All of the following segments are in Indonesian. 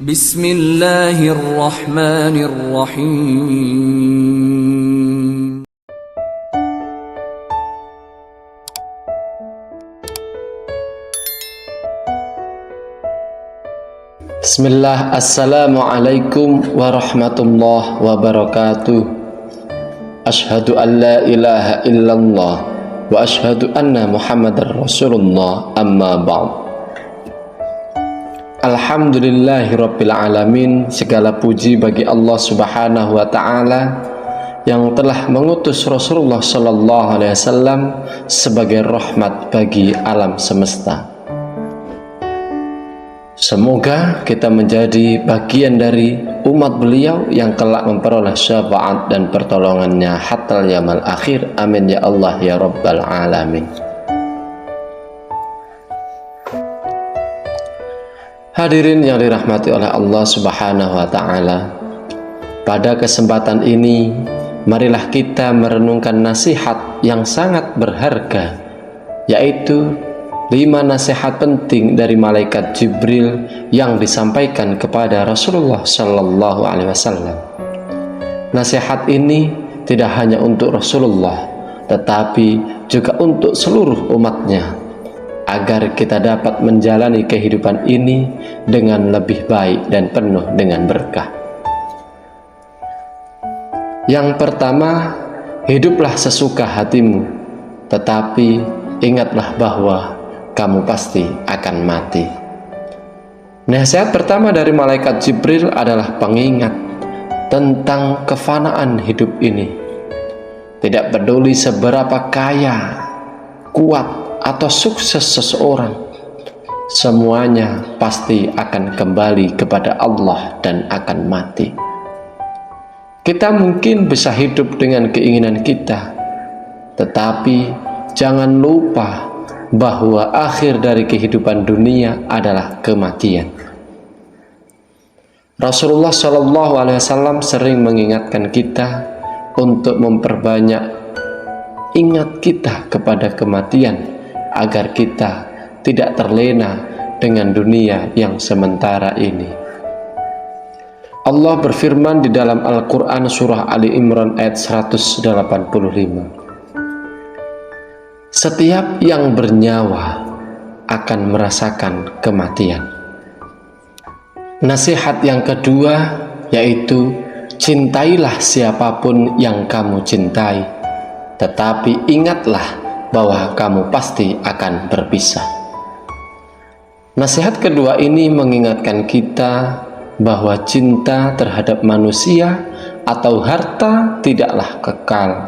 Bismillahirrahmanirrahim. Bismillah, assalamualaikum warahmatullahi wabarakatuh. Ashhadu an la ilaha illallah wa ashhadu anna muhammadar rasulullah, amma ba'd. Alhamdulillahirabbil alamin. Segala puji bagi Allah Subhanahu wa taala yang telah mengutus Rasulullah sallallahu alaihi wasallam sebagai rahmat bagi alam semesta. Semoga kita menjadi bagian dari umat beliau yang kelak memperoleh syafaat dan pertolongannya hatta yaumil akhir. Amin ya Allah ya rabbal alamin. Hadirin yang dirahmati oleh Allah Subhanahu wa taala, pada kesempatan ini marilah kita merenungkan nasihat yang sangat berharga, yaitu 5 nasihat penting dari malaikat Jibril yang disampaikan kepada Rasulullah sallallahu alaihi wasallam. Nasihat ini tidak hanya untuk Rasulullah, tetapi juga untuk seluruh umatnya, agar kita dapat menjalani kehidupan ini dengan lebih baik dan penuh dengan berkah. Yang pertama, hiduplah sesuka hatimu, tetapi ingatlah bahwa kamu pasti akan mati. Nasihat pertama dari malaikat Jibril adalah pengingat tentang kefanaan hidup ini. Tidak peduli seberapa kaya, kuat, atau sukses seseorang, semuanya pasti akan kembali kepada Allah dan akan mati. Kita mungkin bisa hidup dengan keinginan kita, tetapi jangan lupa bahwa akhir dari kehidupan dunia adalah kematian. Rasulullah Shallallahu Alaihi Wasallam sering mengingatkan kita untuk memperbanyak ingat kita kepada kematian, agar kita tidak terlena dengan dunia yang sementara ini. Allah berfirman di dalam Al-Quran surah Ali Imran ayat 185. Setiap yang bernyawa akan merasakan kematian. Nasihat yang kedua yaitu cintailah siapapun yang kamu cintai, tetapi ingatlah bahwa kamu pasti akan berpisah. Nasihat kedua ini mengingatkan kita bahwa cinta terhadap manusia atau harta tidaklah kekal.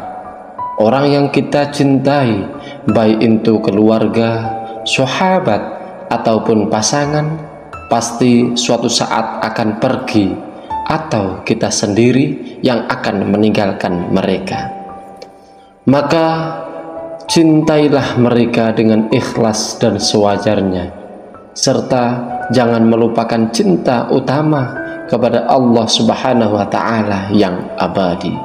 Orang yang kita cintai, baik itu keluarga, sahabat, ataupun pasangan, pasti suatu saat akan pergi, atau kita sendiri yang akan meninggalkan mereka. Maka cintailah mereka dengan ikhlas dan sewajarnya, serta jangan melupakan cinta utama kepada Allah Subhanahu wa taala yang abadi.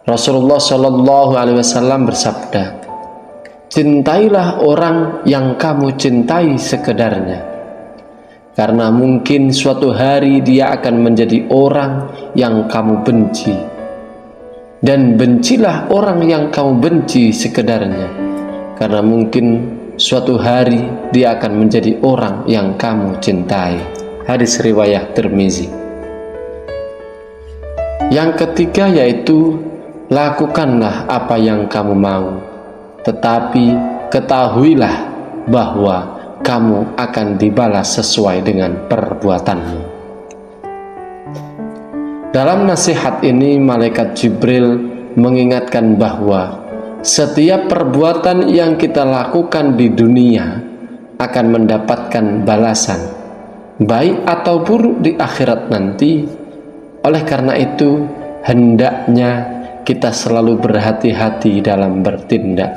Rasulullah Shallallahu alaihi wasallam bersabda, cintailah orang yang kamu cintai sekedarnya, karena mungkin suatu hari dia akan menjadi orang yang kamu benci. Dan bencilah orang yang kamu benci sekedarnya, karena mungkin suatu hari dia akan menjadi orang yang kamu cintai. Hadis riwayat Tirmizi. Yang ketiga yaitu lakukanlah apa yang kamu mau, tetapi ketahuilah bahwa kamu akan dibalas sesuai dengan perbuatanmu. Dalam nasihat ini malaikat Jibril mengingatkan bahwa setiap perbuatan yang kita lakukan di dunia akan mendapatkan balasan, baik atau buruk di akhirat nanti. Oleh karena itu, hendaknya kita selalu berhati-hati dalam bertindak.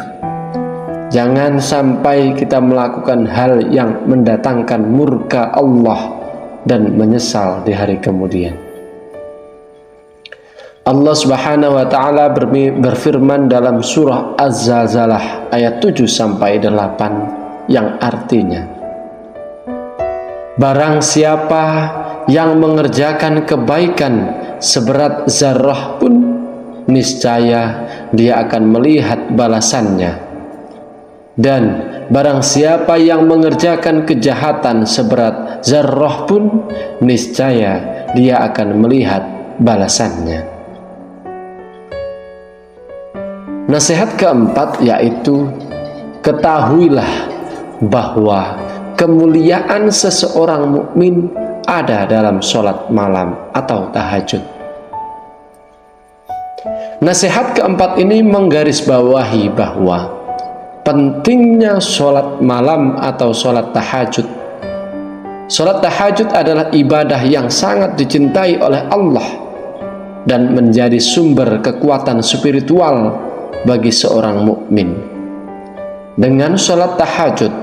Jangan sampai kita melakukan hal yang mendatangkan murka Allah dan menyesal di hari kemudian. Allah Subhanahu wa taala berfirman dalam surah Az-Zalzalah ayat 7-8 yang artinya, barang siapa yang mengerjakan kebaikan seberat zarrah pun, niscaya dia akan melihat balasannya. Dan barang siapa yang mengerjakan kejahatan seberat zarrah pun, niscaya dia akan melihat balasannya. Nasihat keempat yaitu, ketahuilah bahwa kemuliaan seseorang mukmin ada dalam sholat malam atau tahajud. Nasihat keempat ini menggarisbawahi bahwa pentingnya sholat malam atau sholat tahajud. Sholat tahajud adalah ibadah yang sangat dicintai oleh Allah dan menjadi sumber kekuatan spiritual bagi seorang mukmin. Dengan sholat tahajud,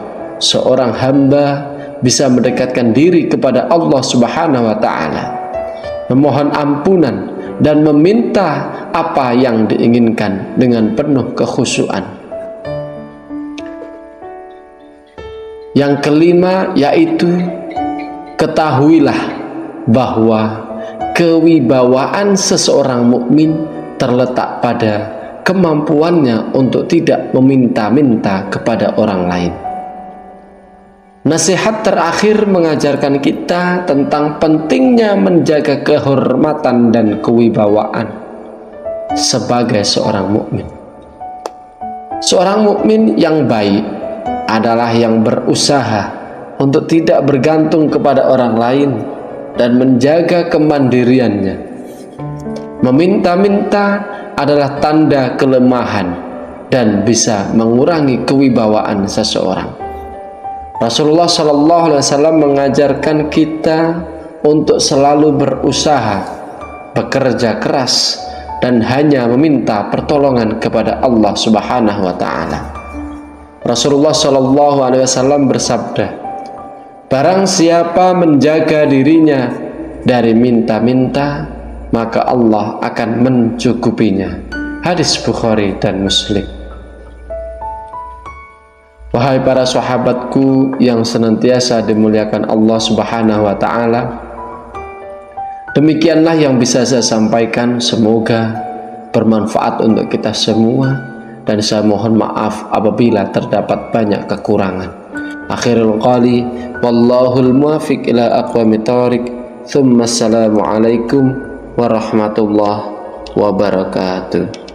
seorang hamba bisa mendekatkan diri kepada Allah Subhanahu wa Ta'ala, memohon ampunan dan meminta apa yang diinginkan dengan penuh kekhusyuan. Yang kelima yaitu, ketahuilah bahwa kewibawaan seseorang mukmin terletak pada kemampuannya untuk tidak meminta-minta kepada orang lain. Nasihat terakhir mengajarkan kita tentang pentingnya menjaga kehormatan dan kewibawaan sebagai seorang mukmin. Seorang mukmin yang baik adalah yang berusaha untuk tidak bergantung kepada orang lain dan menjaga kemandiriannya. Meminta-minta adalah tanda kelemahan dan bisa mengurangi kewibawaan seseorang. Rasulullah SAW mengajarkan kita untuk selalu berusaha, bekerja keras, dan hanya meminta pertolongan kepada Allah Subhanahu wa Ta'ala. Rasulullah SAW bersabda, barang siapa menjaga dirinya dari minta-minta, maka Allah akan mencukupinya. Hadis Bukhari dan Muslim. Wahai para sahabatku yang senantiasa dimuliakan Allah Subhanahu wa Ta'ala, demikianlah yang bisa saya sampaikan. Semoga bermanfaat untuk kita semua, dan saya mohon maaf apabila terdapat banyak kekurangan. Akhirul qali wallahul muwaffiq ila aqwamit thoriq. Tsumma assalamu alaikum warahmatullahi wabarakatuh.